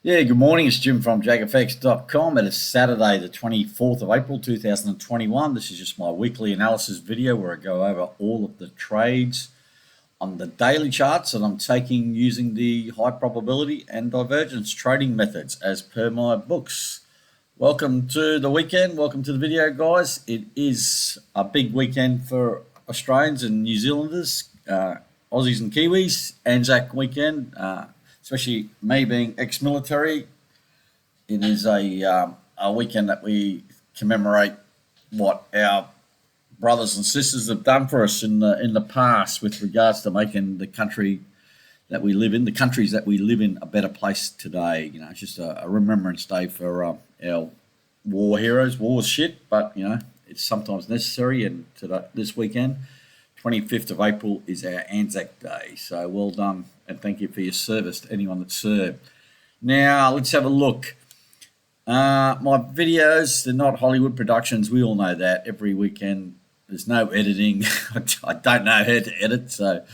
Yeah, good morning. It's Jim from JAGfx.com. It is Saturday, the 24th of April, 2021. This is just my weekly analysis video where I go over all of the trades on the daily charts that I'm taking using the high probability and divergence trading methods as per my books. Welcome to the weekend. Welcome to the video, guys. It is a big weekend for Australians and New Zealanders, Aussies and Kiwis, Anzac weekend. Especially me being ex-military, it is a weekend that we commemorate what our brothers and sisters have done for us in the past with regards to making the country that we live in, the countries that we live in, a better place today. You know, it's just a remembrance day for our war heroes. War's shit, but you know it's sometimes necessary. And this weekend, 25th of April, is our Anzac Day. So well done. And thank you for your service to anyone that served. Now, let's have a look. My videos, they're not Hollywood productions. We all know that. Every weekend, there's no editing. I don't know how to edit. So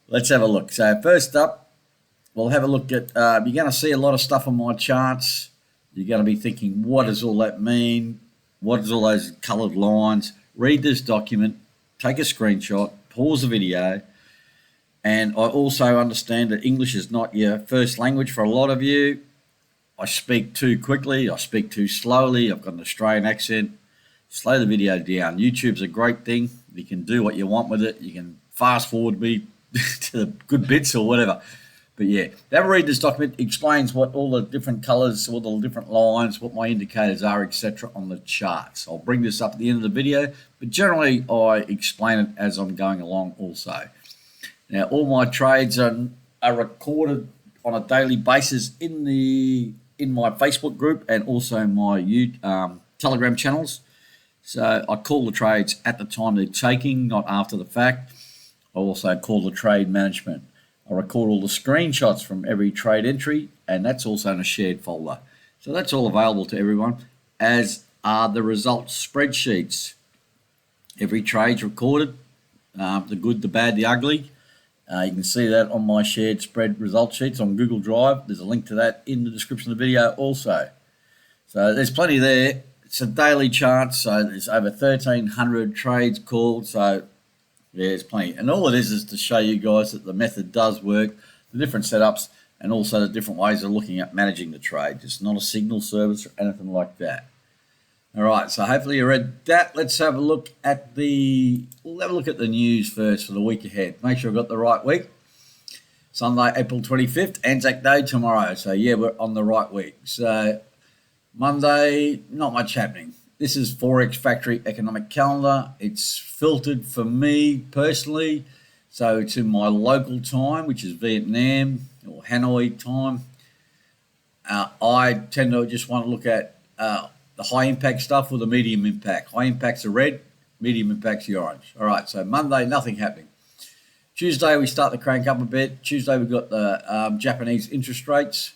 let's have a look. So first up, we'll have a look at, you're going to see a lot of stuff on my charts. You're going to be thinking, what does all that mean? What is all those colored lines? Read this document, take a screenshot, pause the video. And I also understand that English is not your first language for a lot of you. I speak too quickly. I speak too slowly. I've got an Australian accent. Slow the video down. YouTube's a great thing. You can do what you want with it. You can fast forward me to the good bits or whatever. But yeah, have a read this document. It explains what all the different colors, all the different lines, what my indicators are, etc. on the charts. I'll bring this up at the end of the video, but generally I explain it as I'm going along also. Now, all my trades are recorded on a daily basis in my Facebook group and also my Telegram channels. So I call the trades at the time they're taking, not after the fact. I also call the trade management. I record all the screenshots from every trade entry, and that's also in a shared folder. So that's all available to everyone, as are the results spreadsheets. Every trade's recorded, the good, the bad, the ugly. You can see that on my shared spread result sheets on Google Drive. There's a link to that in the description of the video also. So there's plenty there. It's a daily chart, so there's over 1,300 trades called. So yeah, there's plenty. And all it is to show you guys that the method does work, the different setups, and also the different ways of looking at managing the trade. It's not a signal service or anything like that. All right, so hopefully you read that. Let's have a look at the news first for the week ahead. Make sure I've got the right week. Sunday, April 25th, Anzac Day tomorrow. So yeah, we're on the right week. So Monday, not much happening. This is Forex Factory Economic Calendar. It's filtered for me personally. So it's in my local time, which is Vietnam or Hanoi time. I tend to just want to look at the high impact stuff or the medium impact. High impacts are red, medium impacts are orange. All right, so Monday, nothing happening. Tuesday, we start to crank up a bit. Tuesday, we've got the Japanese interest rates.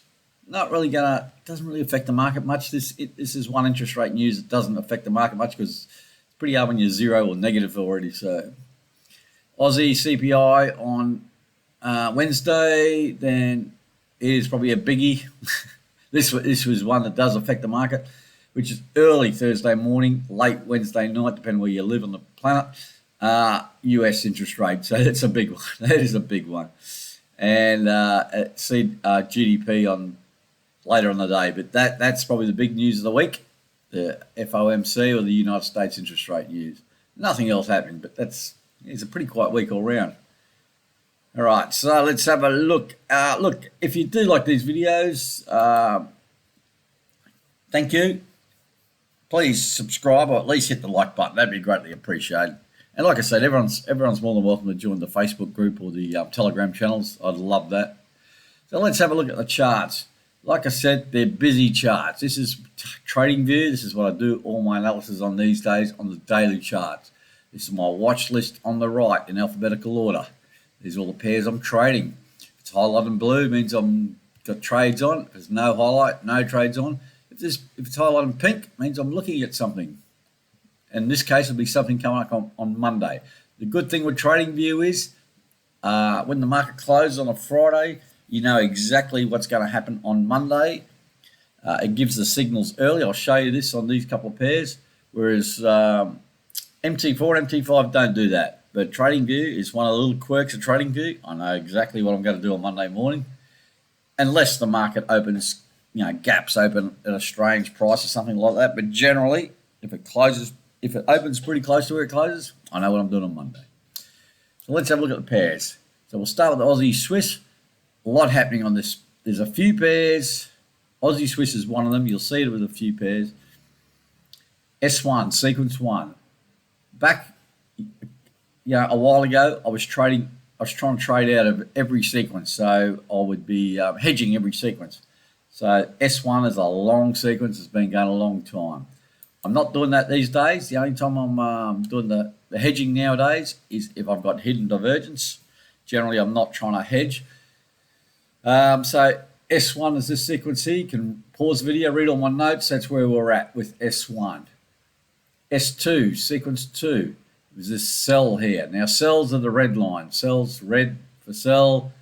Doesn't really affect the market much. This is one interest rate news that doesn't affect the market much because it's pretty hard when you're zero or negative already. So Aussie CPI on Wednesday, then it is probably a biggie. This was one that does affect the market, which is early Thursday morning, late Wednesday night, depending where you live on the planet, US interest rate. So that's a big one. That is a big one. And see GDP on later on the day. But that's probably the big news of the week, the FOMC or the United States interest rate news. Nothing else happening, but it's a pretty quiet week all round. All right, so let's have a look. Look, if you do like these videos, thank you. Please subscribe or at least hit the like button. That'd be greatly appreciated. And like I said, everyone's more than welcome to join the Facebook group or the Telegram channels. I'd love that. So let's have a look at the charts. Like I said, they're busy charts. This is Trading View. This is what I do all my analysis on these days on the daily charts. This is my watch list on the right in alphabetical order. These are all the pairs I'm trading. If it's highlighted in blue, it means I've got trades on. If there's no highlight, no trades on. If it's highlighted in pink, it means I'm looking at something. In this case, it'll be something coming up on Monday. The good thing with TradingView is when the market closes on a Friday, you know exactly what's going to happen on Monday. It gives the signals early. I'll show you this on these couple of pairs, whereas MT4, MT5 don't do that. But TradingView is one of the little quirks of TradingView. I know exactly what I'm going to do on Monday morning, unless the market opens, gaps open at a strange price or something like that. But generally, if it opens pretty close to where it closes, I know what I'm doing on Monday. So let's have a look at the pairs. So we'll start with the Aussie Swiss. A lot happening on this. There's a few pairs. Aussie Swiss is one of them. You'll see it with a few pairs. S1, sequence 1. Back, a while ago, I was trying to trade out of every sequence. So I would be hedging every sequence. So S1 is a long sequence. It's been going a long time. I'm not doing that these days. The only time I'm doing the hedging nowadays is if I've got hidden divergence. Generally, I'm not trying to hedge. So S1 is this sequence here. You can pause the video, read all my notes. That's where we're at with S1. S2, sequence 2, is this sell here. Now, sells are the red line. Sells red for sell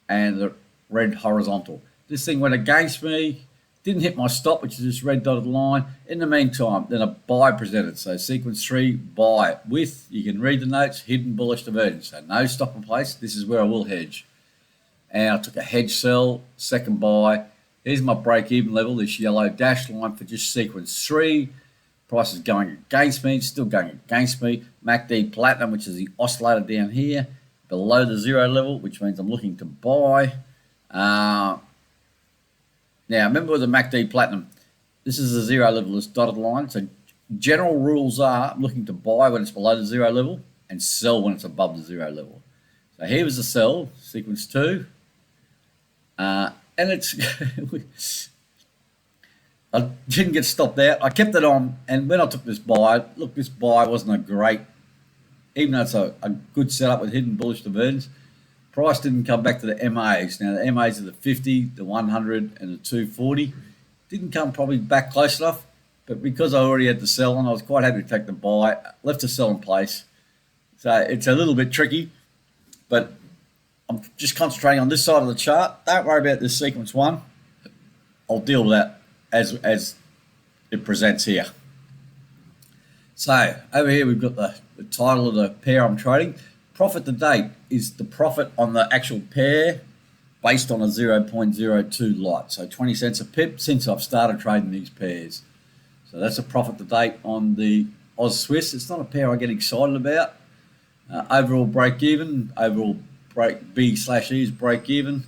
and the red horizontal. This thing went against me. Didn't hit my stop, which is this red dotted line. In the meantime, then a buy presented. So sequence 3, buy with, you can read the notes, hidden bullish divergence. So no stop in place. This is where I will hedge. And I took a hedge sell, second buy. Here's my break-even level, this yellow dashed line for just sequence 3. Price is going against me, it's still going against me. MACD Platinum, which is the oscillator down here, below the 0 level, which means I'm looking to buy. Now, remember with the MACD Platinum, this is the 0 level, this dotted line. So general rules are I'm looking to buy when it's below the 0 level and sell when it's above the 0 level. So here was the sell, sequence 2. And it's I didn't get stopped out. I kept it on, and when I took this buy, look, this buy wasn't a great, even though it's a good setup with hidden bullish divergence, price didn't come back to the MAs. Now, the MAs are the 50, the 100, and the 240. Didn't come probably back close enough, but because I already had the sell on, I was quite happy to take the buy, left the sell in place. So it's a little bit tricky, but I'm just concentrating on this side of the chart. Don't worry about this sequence 1. I'll deal with that as it presents here. So over here we've got the title of the pair I'm trading. Profit to date is the profit on the actual pair based on a 0.02 lot. So 20 cents a pip since I've started trading these pairs. So that's a profit to date on the Aussie Swiss. It's not a pair I get excited about. Overall break even, overall break B/E is break even.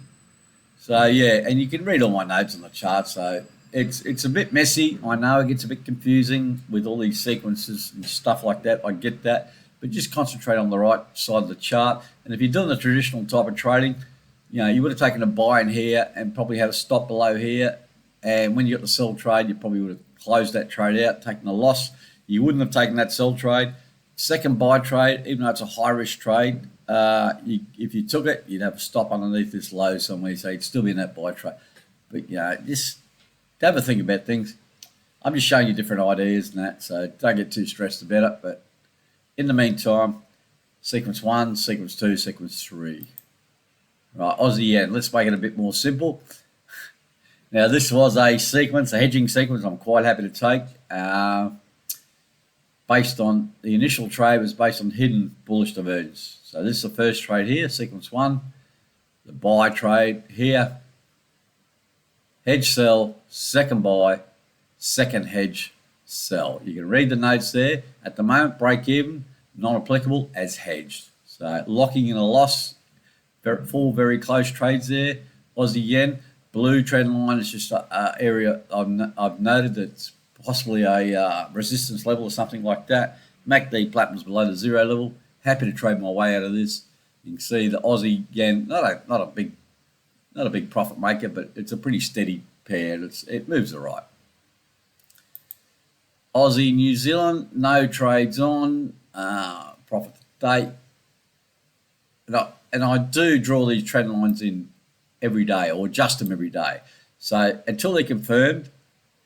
So yeah, and you can read all my notes on the chart. So it's a bit messy. I know it gets a bit confusing with all these sequences and stuff like that. I get that, but just concentrate on the right side of the chart. And if you're doing the traditional type of trading, you would have taken a buy in here and probably had a stop below here. And when you got the sell trade, you probably would have closed that trade out, taken a loss. You wouldn't have taken that sell trade. Second buy trade, even though it's a high risk trade, if you took it, you'd have a stop underneath this low somewhere, so you'd still be in that buy trade. But just have a think about things. I'm just showing you different ideas and that, so don't get too stressed about it. But in the meantime, sequence 1, sequence 2, sequence 3. Right, Aussie yen. Let's make it a bit more simple. Now, this was a sequence, a hedging sequence I'm quite happy to take. Based on the initial trade was based on hidden bullish divergence. So this is the first trade here, sequence 1. The buy trade here. Hedge sell, second buy, second hedge sell. You can read the notes there. At the moment, break even, non-applicable as hedged. So locking in a loss, 4 very close trades there. Aussie yen, blue trend line is just an area I've noted that's possibly a resistance level or something like that. MACD Platinum's below the 0 level. Happy to trade my way out of this. You can see the Aussie yen, not a big profit maker, but it's a pretty steady pair. It moves all right. Aussie New Zealand, no trades on, profit to date. And I do draw these trend lines in every day or adjust them every day. So until they're confirmed,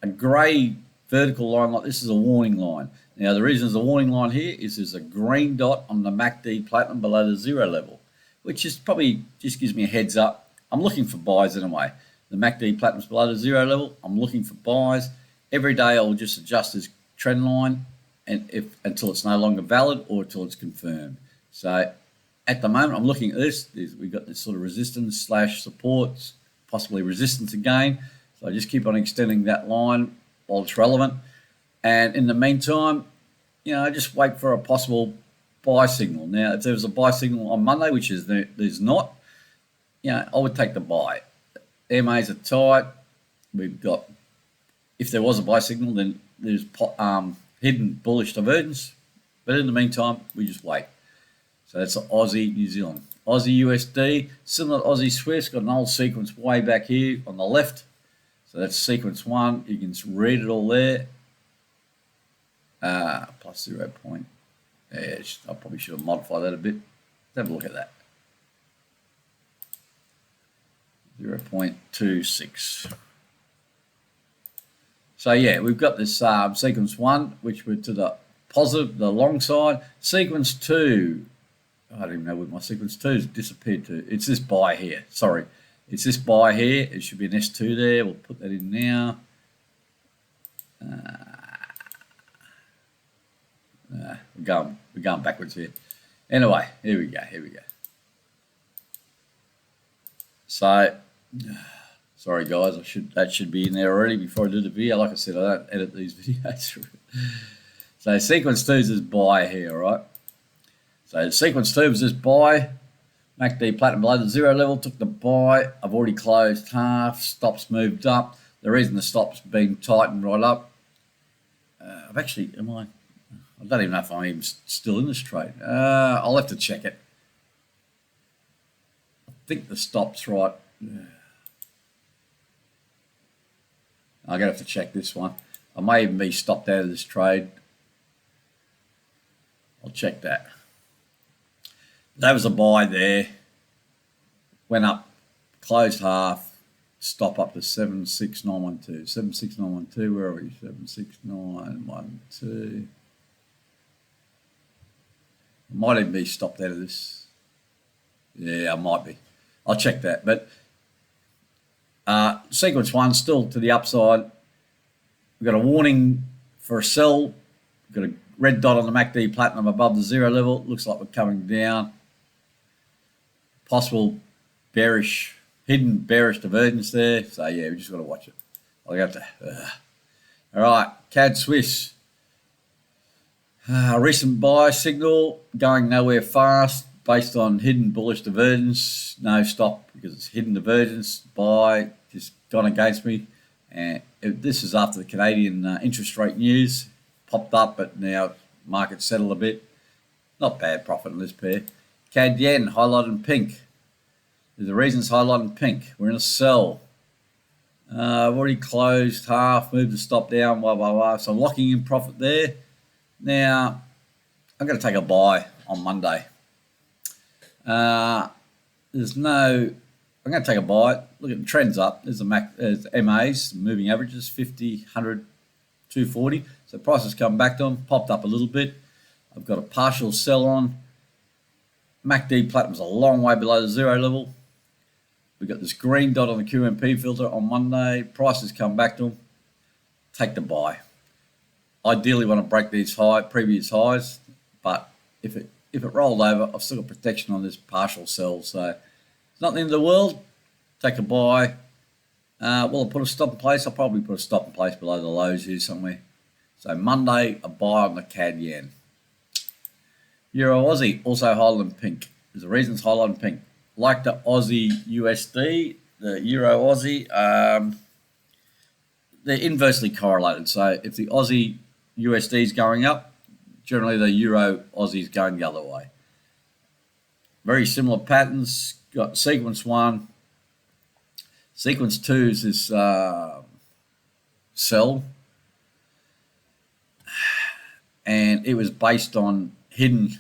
a grey vertical line like this is a warning line. Now, the reason there's a warning line here is there's a green dot on the MACD Platinum below the 0 level, which is probably just gives me a heads up. I'm looking for buys anyway. The MACD platinum's below the zero level. I'm looking for buys. Every day I'll just adjust this trend line and until it's no longer valid or until it's confirmed. So at the moment, I'm looking at this. We've got this sort of resistance / supports, possibly resistance again. So I just keep on extending that line while it's relevant. And in the meantime, I just wait for a possible buy signal. Now, if there was a buy signal on Monday, which is there's not, I would take the buy. MAs are tight. We've got, if there was a buy signal, then there's hidden bullish divergence. But in the meantime, we just wait. So that's the Aussie New Zealand. Aussie USD, similar to Aussie Swiss, got an old sequence way back here on the left. So that's sequence 1. You can read it all there. Plus 0 point. Yeah, I probably should have modified that a bit. Let's have a look at that. 0.26. So yeah, we've got this sequence 1, which we're to the positive, the long side. Sequence 2, I don't even know where my sequence 2 has disappeared to. It's this buy here. Sorry, it's this buy here. It should be an S2 there. We'll put that in now. We're going backwards here. Anyway, here we go. So, sorry guys, that should be in there already before I do the video. Like I said, I don't edit these videos. So sequence 2 is this buy here, right? So sequence 2 was this buy. MACD platinum below the zero level, took the buy. I've already closed half. Stops moved up. The reason the stop's been tightened right up. I don't even know if I'm even still in this trade. I'll have to check it. I think the stop's right. I'm going to have to check this one. I may even be stopped out of this trade. I'll check that. That was a buy there. Went up, closed half, stop up to 76912. 76912, where are we? 76912. I might even be stopped out of this. Yeah, I might be. I'll check that. But sequence 1 still to the upside. We've got a warning for a sell. We've got a red dot on the MACD platinum above the zero level. Looks like we're coming down. Possible hidden bearish divergence there. So yeah, we just got to watch it. I'll have to. All right, CAD Swiss. Recent buy signal going nowhere fast based on hidden bullish divergence. No stop because it's hidden divergence. Buy just gone against me. And this is after the Canadian interest rate news popped up, but now market settled a bit. Not bad profit on this pair. CAD Yen highlighted in pink. There's a reason it's highlighted in pink. We're in a sell. I've already closed half, moved the stop down, blah, blah, blah. So I'm locking in profit there. Now, I'm going to take a buy on Monday. I'm going to take a buy. Look at the trends up. There's MAs, moving averages, 50, 100, 240. So prices come back to them, popped up a little bit. I've got a partial sell on. MACD platinum's a long way below the zero level. We've got this green dot on the QMP filter on Monday. Prices come back to them. Take the buy. Ideally want to break these previous highs, but if it rolled over, I've still got protection on this partial sell. So it's not the end of the world. Take a buy. Will I put a stop in place? I'll probably put a stop in place below the lows here somewhere. So Monday, a buy on the CAD Yen. Euro Aussie, also highlighted in pink. There's a reason it's highlighted in pink. Like the Aussie USD, the Euro Aussie, they're inversely correlated. So if the Aussie USD is going up, generally the Euro Aussie is going the other way. Very similar patterns. Got sequence 1. Sequence 2 is this sell. And it was based on hidden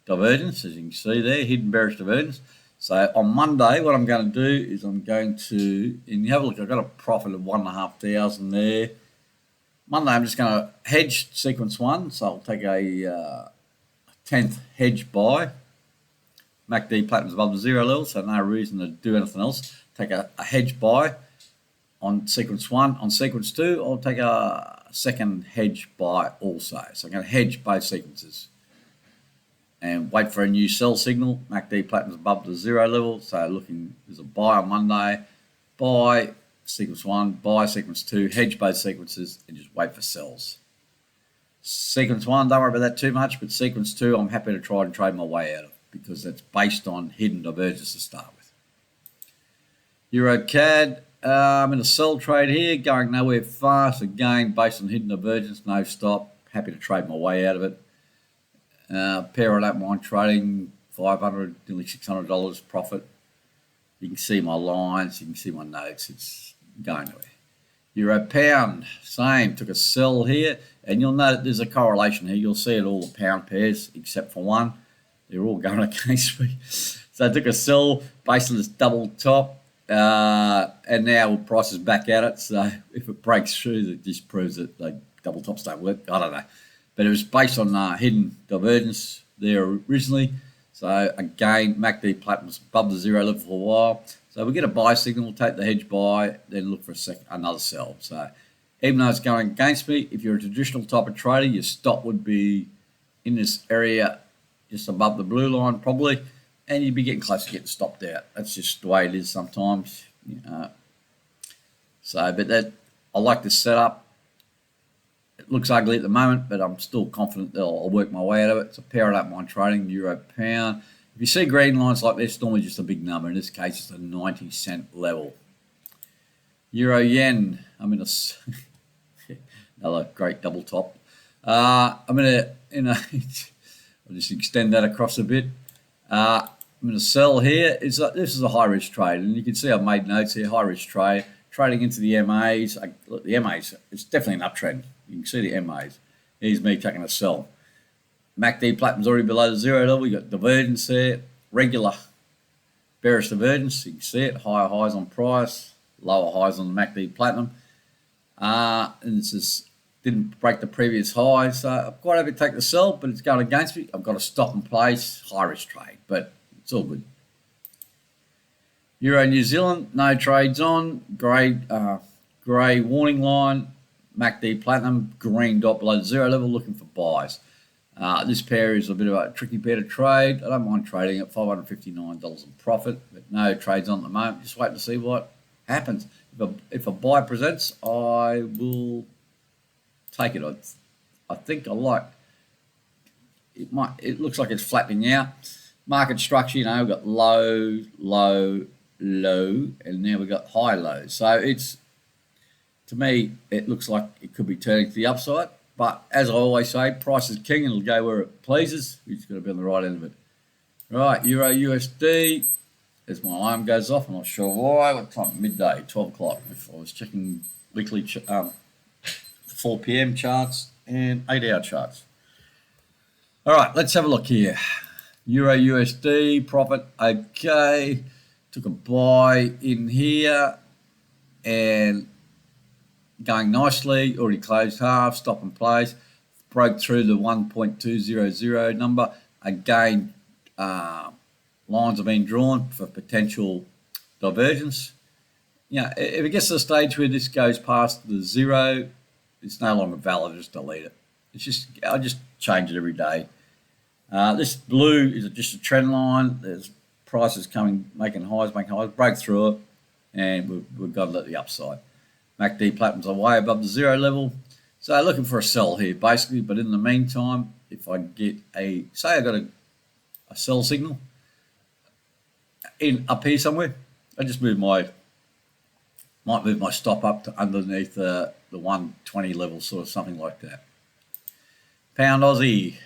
divergence, as you can see there, hidden bearish divergence. So on Monday, what I'm going to do is I'm going to, and you have a look, I've got a profit of 1,500 there. Monday, I'm just going to hedge sequence 1. So I'll take a 10th hedge buy. MACD platinum's above the zero level, so no reason to do anything else. take a hedge buy on sequence 1. On sequence 2, I'll take a second hedge buy also. So I'm going to hedge both sequences and wait for a new sell signal. MACD Platinum's above the 0 level, so looking, there's a buy on Monday, buy sequence 1, buy sequence 2, hedge both sequences, and just wait for sells. Sequence 1, don't worry about that too much, but sequence 2, I'm happy to try and trade my way out of because it's based on hidden divergence to start with. Euro CAD, I'm in a sell trade here, going nowhere fast, again based on hidden divergence, no stop, happy to trade my way out of it. Pair on that mine trading, $500, nearly $600 profit. You can see my lines, you can see my notes, it's going nowhere. Euro pound, same, took a sell here, and you'll note there's a correlation here. You'll see it all the pound pairs except for one. They're all going against me. So I took a sell based on this double top, and now price is back at it. So if it breaks through, that just proves that like double tops don't work. I don't know. But it was based on hidden divergence there originally. So again, MACD Platinum was above the 0 level for a while. So we get a buy signal, we'll take the hedge buy, then look for another sell. So even though it's going against me, if you're a traditional type of trader, your stop would be in this area just above the blue line probably, and you'd be getting close to getting stopped out. That's just the way it is sometimes. But I like this setup. It looks ugly at the moment, but I'm still confident that I'll work my way out of it. It's a pair up mine trading, Euro pound. If you see green lines like this, normally just a big number. In this case, it's a 90-cent level. Euro yen, I'm in a another great double top. I'm in a I'll just extend that across a bit. I'm going to sell here. This is a high risk trade, and you can see I've made notes here. High risk trade, trading into the MAs. Look, the MAs, it's definitely an uptrend. You can see the MAs. Here's me taking a sell. MACD Platinum's already below the 0 level. You got divergence there, regular bearish divergence. You can see it. Higher highs on price, lower highs on the MACD Platinum, and this is didn't break the previous high. So I'm quite happy to take the sell, but it's going against me. I've got to stop and place. High risk trade, but it's all good. Euro New Zealand, no trades on. Grey warning line. MACD Platinum, green dot below the 0 level, looking for buys. This pair is a bit of a tricky pair to trade. I don't mind trading at $559 in profit, but no trades on at the moment. Just wait to see what happens. If a buy presents, I will take it. I think I like it. It looks like it's flattening out. Market structure, we've got low, low, low, and now we've got high, low. So to me, it looks like it could be turning to the upside. But as I always say, price is king and it'll go where it pleases. We've just got to be on the right end of it. Right, Euro USD. As my alarm goes off, I'm not sure why. What time? Midday, 12 o'clock. If I was checking weekly 4 p.m. charts and 8-hour charts. All right, let's have a look here. Euro USD, profit, okay. Took a buy in here and going nicely, already closed half, stop and place, broke through the 1.200 number. Again, lines have been drawn for potential divergence. If it gets to the stage where this goes past the 0, it's no longer valid, just delete it. I just change it every day. This blue is just a trend line. There's prices making highs, break through it, and we've got to let the upside. MACD Platinum's way above the 0 level. So looking for a sell here, basically. But in the meantime, if I get say I got a sell signal up here somewhere, I just might move my stop up to underneath the 120 level, sort of something like that. Pound Aussie.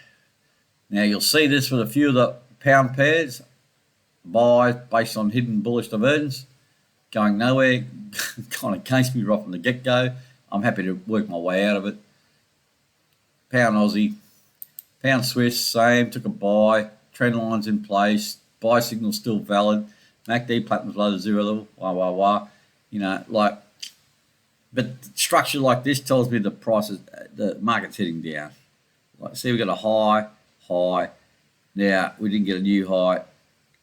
Now you'll see this with a few of the pound pairs. Buys based on hidden bullish divergence. Going nowhere, kind of against me right from the get-go. I'm happy to work my way out of it. Pound Aussie, pound Swiss, same, took a buy, trend lines in place, buy signal still valid, MACD Platinum's below the 0 level, but structure like this tells me the market's heading down. See, we got a high, now we didn't get a new high,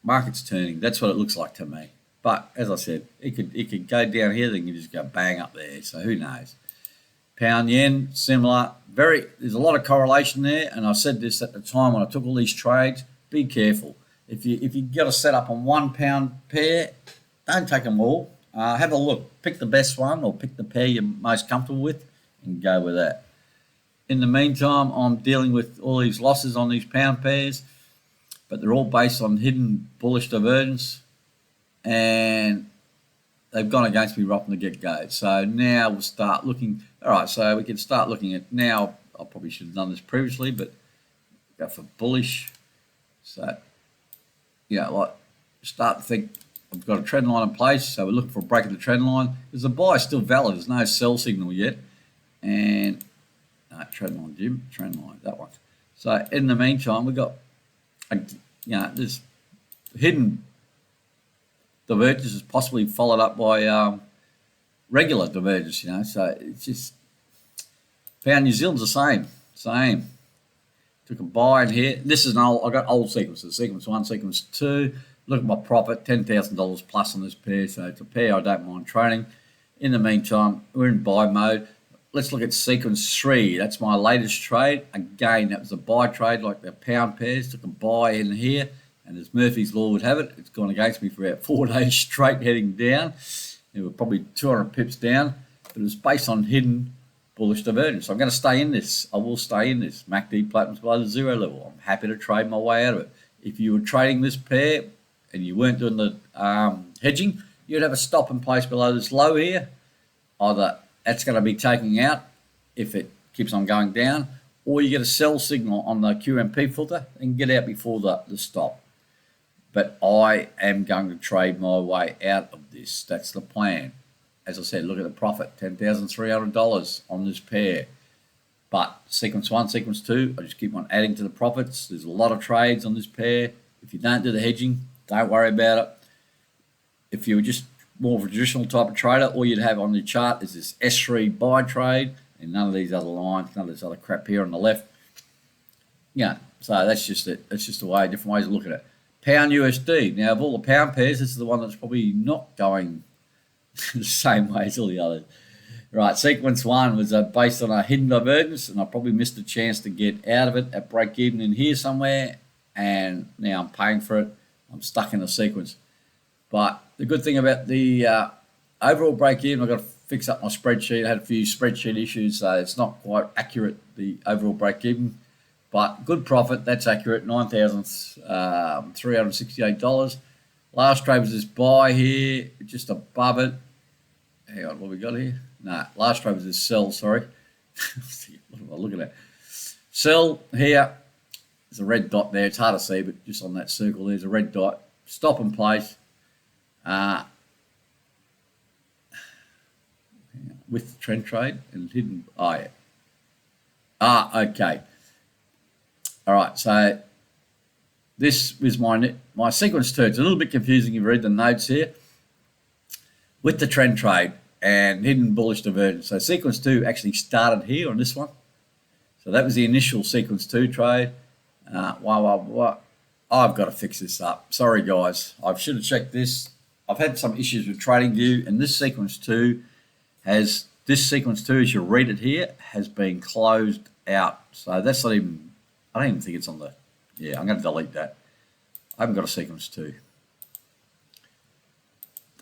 market's turning, that's what it looks like to me. But as I said, it could go down here, then you just go bang up there. So who knows? Pound yen, similar. There's a lot of correlation there, and I said this at the time when I took all these trades. Be careful. If you got a setup on £1 pair, don't take them all. Have a look. Pick the best one or pick the pair you're most comfortable with and go with that. In the meantime, I'm dealing with all these losses on these pound pairs, but they're all based on hidden bullish divergence, and they've gone against me right from the get-go. So now we'll start looking. All right, so we can start looking at now. I probably should have done this previously, but go for bullish. So, like start to think I've got a trend line in place. So we're looking for a break of the trend line. There's a buy still valid. There's no sell signal yet. And trend line, Jim, trend line, that one. So in the meantime, we've got, this hidden divergence is possibly followed up by regular divergence, So it's just, pound New Zealand's the same. Took a buy in here. This is I got old sequences, sequence 1, sequence 2. Look at my profit, $10,000 plus on this pair. So it's a pair I don't mind trading. In the meantime, we're in buy mode. Let's look at sequence 3. That's my latest trade. Again, that was a buy trade like the pound pairs. Took a buy in here. And as Murphy's Law would have it, it's gone against me for about 4 days straight heading down. It was probably 200 pips down. But it was based on hidden bullish divergence. So I'm going to stay in this. I will stay in this. MACD Platinum's below the 0 level. I'm happy to trade my way out of it. If you were trading this pair and you weren't doing the hedging, you'd have a stop in place below this low here. Either that's going to be taking out if it keeps on going down, or you get a sell signal on the QMP filter and get out before the stop. But I am going to trade my way out of this. That's the plan. As I said, look at the profit, $10,300 on this pair. But sequence 1, sequence 2, I just keep on adding to the profits. There's a lot of trades on this pair. If you don't do the hedging, don't worry about it. If you were just more of a traditional type of trader, all you'd have on your chart is this S3 buy trade and none of these other lines, none of this other crap here on the left. So that's just it. That's just different ways of looking at it. Pound USD. Now, of all the pound pairs, this is the one that's probably not going the same way as all the others. Right, sequence 1 was based on a hidden divergence, and I probably missed a chance to get out of it at break even in here somewhere, and now I'm paying for it. I'm stuck in the sequence. But the good thing about the overall break even, I've got to fix up my spreadsheet. I had a few spreadsheet issues, so it's not quite accurate, the overall break even. But good profit, that's accurate, $9,368. Last trade was this buy here, just above it. Hang on, what we got here? No, last trade was this sell, sorry. What am I looking at? Sell here. There's a red dot there. It's hard to see, but just on that circle, there's a red dot. Stop in place. With trend trade and hidden. Oh, yeah. Okay. All right, so this was my sequence 2. It's a little bit confusing if you read the notes here. With the trend trade and hidden bullish divergence. So sequence 2 actually started here on this one. So that was the initial sequence 2 trade. I've got to fix this up. Sorry, guys. I should have checked this. I've had some issues with TradingView, and this sequence 2 as you read it here, has been closed out. So that's not even, I don't even think it's on the, I'm going to delete that. I haven't got a sequence 2.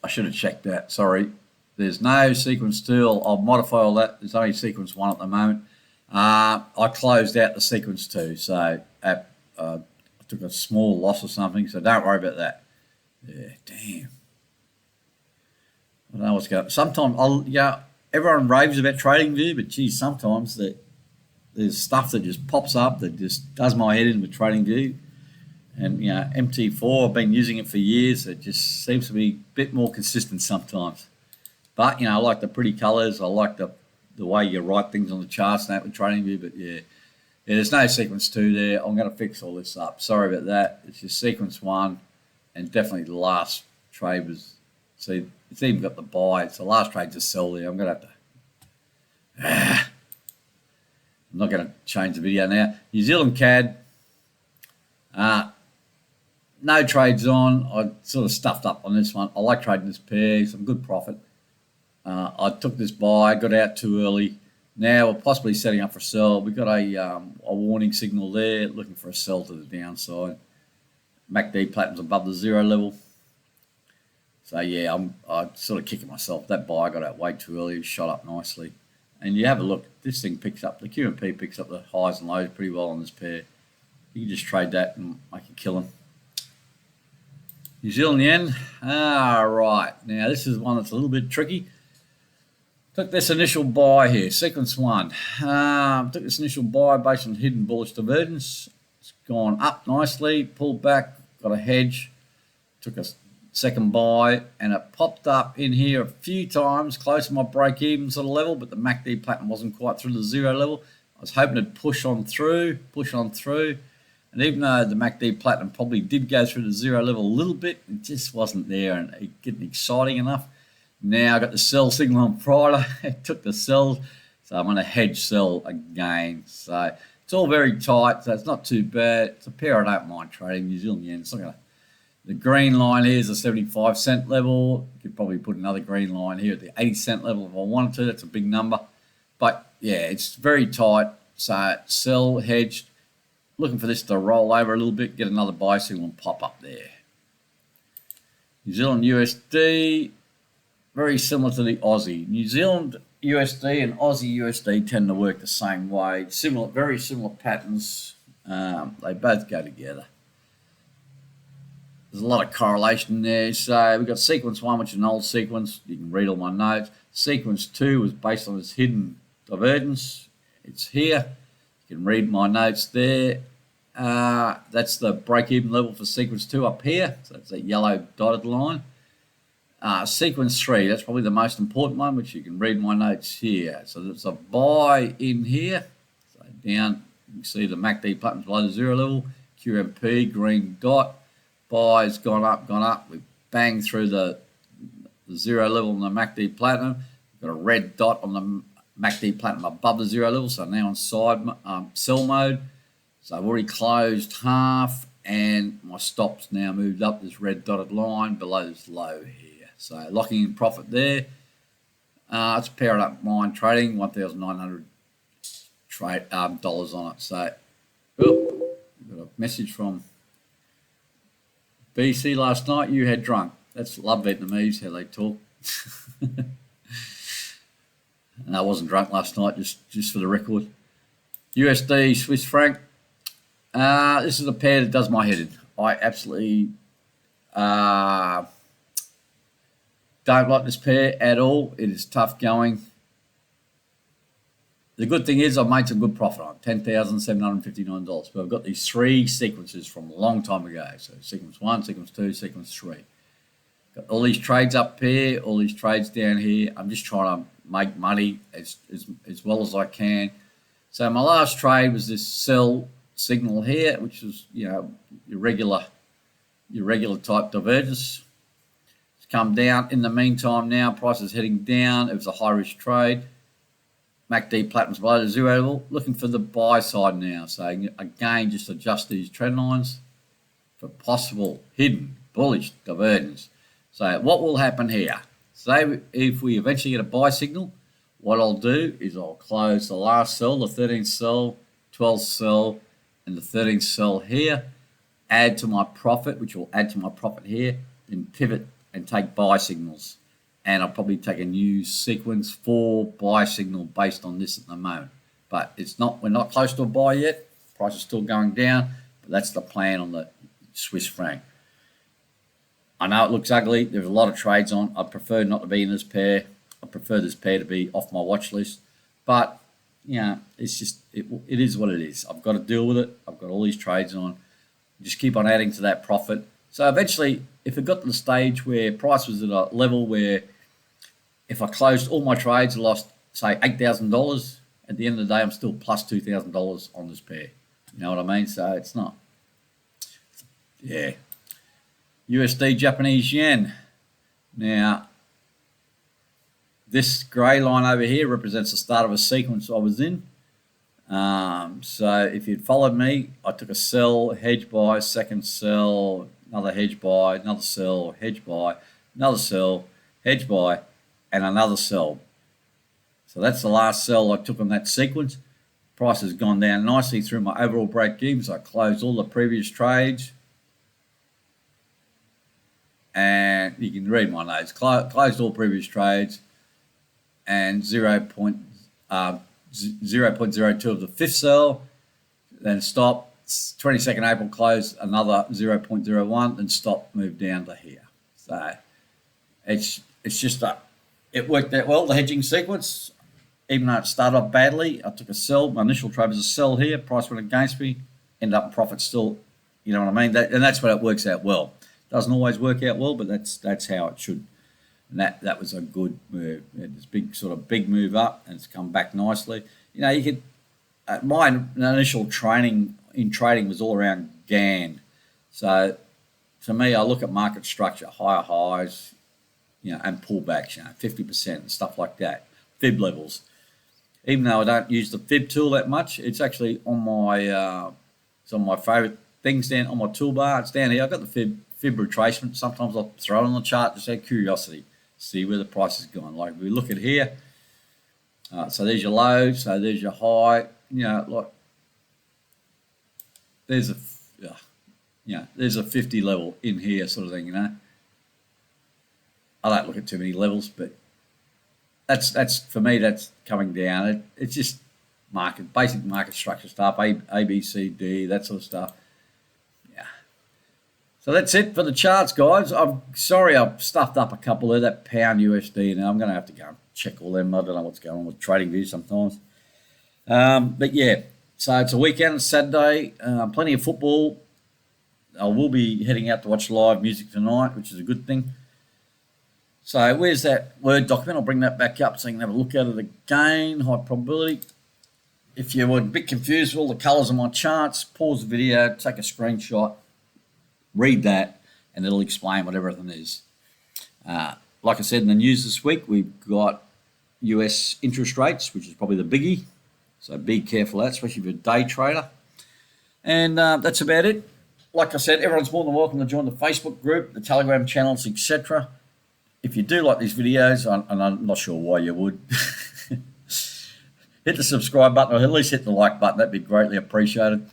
I should have checked that, sorry. There's no sequence 2. I'll modify all that. There's only sequence 1 at the moment. I closed out the sequence 2, so I took a small loss or something, so don't worry about that. Yeah, damn. I don't know what's going on. Sometimes, everyone raves about TradingView, but geez, sometimes there's stuff that just pops up that just does my head in with TradingView. And, MT4, I've been using it for years. It just seems to be a bit more consistent sometimes. But, I like the pretty colors. I like the way you write things on the charts and that with TradingView. But, there's no sequence 2 there. I'm going to fix all this up. Sorry about that. It's just sequence 1. And definitely the last trade was, see, it's even got the buy. It's the last trade to sell there. I'm going to have to, I'm not going to change the video now. New Zealand CAD. no trades on. I sort of stuffed up on this one. I like trading this pair, some good profit. I took this buy, got out too early. Now we're possibly setting up for a sell. We've got a warning signal there, looking for a sell to the downside. MACD platinum's above the zero level. So yeah, I'm sort of kicking myself. That buy got out way too early, shot up nicely. And you have a look, this thing picks up, the QMP picks up the highs and lows pretty well on this pair. You can just trade that and make a killing. New Zealand yen. Right. Now this is one that's a little bit tricky. Took this initial buy here, sequence one. Took this initial buy based on hidden bullish divergence. It's gone up nicely, pulled back, got a hedge. Took a second buy, and it popped up in here a few times, close to my break-even sort of level, but the MACD pattern wasn't quite through the zero level. I was hoping it'd push on through, and even though the MACD platinum probably did go through the zero level a little bit, it just wasn't there and it getting exciting enough. Now I got the sell signal on Friday. It took the sell, so I'm going to hedge sell again. So it's all very tight, so it's not too bad. It's a pair I don't mind trading, New Zealand yen. It's not going to. The green line here is a 75-cent level. You could probably put another green line here at the 80-cent level if I wanted to. That's a big number. But yeah, it's very tight. So sell, hedged. Looking for this to roll over a little bit, get another buy signal and pop up there. New Zealand USD, very similar to the Aussie. New Zealand USD and Aussie USD tend to work the same way. Similar, very similar patterns. They both go together. There's a lot of correlation there. So we've got sequence one, which is an old sequence. You can read all my notes. Sequence two was based on this hidden divergence. It's here. You can read my notes there. That's the break-even level for sequence two up here. So that's that yellow dotted line. Sequence three, that's probably the most important one, which you can read my notes here. So there's a buy in here. So down, you can see the MACD pattern's below the zero level. QMP, green dot. Buy's gone up. We banged through the zero level on the MACD platinum. We've got a red dot on the MACD platinum above the zero level, so now on sell mode. So I've already closed half, and my stop's now moved up this red dotted line below this low here. So locking in profit there. It's a pair up mine trading, $1,900 dollars on it. So, got a message from BC last night. You had drunk. That's love Vietnamese, how they talk. And I wasn't drunk last night, just for the record. USD Swiss Franc. This is a pair that does my head in. I absolutely don't like this pair at all. It is tough going. The good thing is I've made some good profit on it, $10,759. But I've got these three sequences from a long time ago. So sequence one, sequence two, sequence three. Got all these trades up here, all these trades down here. I'm just trying to make money as well as I can. So my last trade was this sell signal here, which is, you know, your regular type divergence. It's come down. In the meantime now, price is heading down. It was a high risk trade. MACD platinum's below the zero level. Looking for the buy side now. So again, just adjust these trend lines for possible hidden bullish divergence. So what will happen here? Say if we eventually get a buy signal, what I'll do is I'll close the last sell, the 13th sell, 12th sell, and the 13th sell here, add to my profit, which will add to my profit here, then pivot and take buy signals. And I'll probably take a new sequence for buy signal based on this at the moment. But we're not close to a buy yet. Price is still going down, but that's the plan on the Swiss franc. I know it looks ugly. There's a lot of trades on. I prefer not to be in this pair. I prefer this pair to be off my watch list. But, you know, it's just, it is what it is. I've got to deal with it. I've got all these trades on. Just keep on adding to that profit. So eventually, if it got to the stage where price was at a level where if I closed all my trades, I lost, say, $8,000, at the end of the day, I'm still plus $2,000 on this pair. You know what I mean? So it's not, yeah. USD Japanese yen. Now, this grey line over here represents the start of a sequence I was in. So if you'd followed me, I took a sell, hedge buy, second sell, another hedge buy, another sell, hedge buy, another sell, hedge buy, and another sell. So that's the last sell I took on that sequence. Price has gone down nicely through my overall break-evens. I closed all the previous trades. And you can read my notes. Closed all previous trades. And 0.02 of the fifth sell. Then stop. 22nd April closed another 0.01. Then stop, moved down to here. So it's just it worked out well, the hedging sequence. Even though it started off badly, I took a sell. My initial trade was a sell here. Price went against me. Ended up in profit still. You know what I mean? And that's when it works out well. Doesn't always work out well, but that's how it should. And that was a good move. This big move up, and it's come back nicely. You know, you could. My initial training in trading was all around GAN. So for me, I look at market structure, higher highs, you know, and pullbacks, 50% and stuff like that. Fib levels. Even though I don't use the Fib tool that much, it's actually on my favorite things down on my toolbar. It's down here. I've got the Fib Retracement. Sometimes I'll throw it on the chart just out of curiosity, see where the price is going. Like we look at here. So there's your low. So there's your high. You know, like there's a 50 level in here, sort of thing. You know, I don't look at too many levels, but that's for me. That's coming down. It's just basic market structure stuff. A, B, C, D, that sort of stuff. Yeah. So that's it for the charts, guys. I'm sorry I've stuffed up a couple there. That pound USD. Now I'm going to have to go and check all them. I don't know what's going on with trading views sometimes. But yeah. So it's a weekend, it's Saturday. Plenty of football. I will be heading out to watch live music tonight, which is a good thing. So where's that Word document? I'll bring that back up so you can have a look at it again. High probability. If you were a bit confused with all the colours on my charts, pause the video, take a screenshot, read that, and it'll explain what everything is. Like I said in the news this week, we've got US interest rates, which is probably the biggie. So be careful of that, especially if you're a day trader. And that's about it. Like I said, everyone's more than welcome to join the Facebook group, the Telegram channels, etc. If you do like these videos, and I'm not sure why you would, hit the subscribe button or at least hit the like button. That'd be greatly appreciated.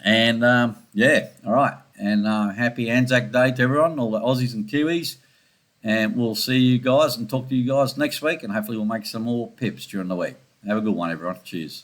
And yeah, all right. And happy Anzac Day to everyone, all the Aussies and Kiwis. And we'll see you guys and talk to you guys next week. And hopefully we'll make some more pips during the week. Have a good one, everyone. Cheers.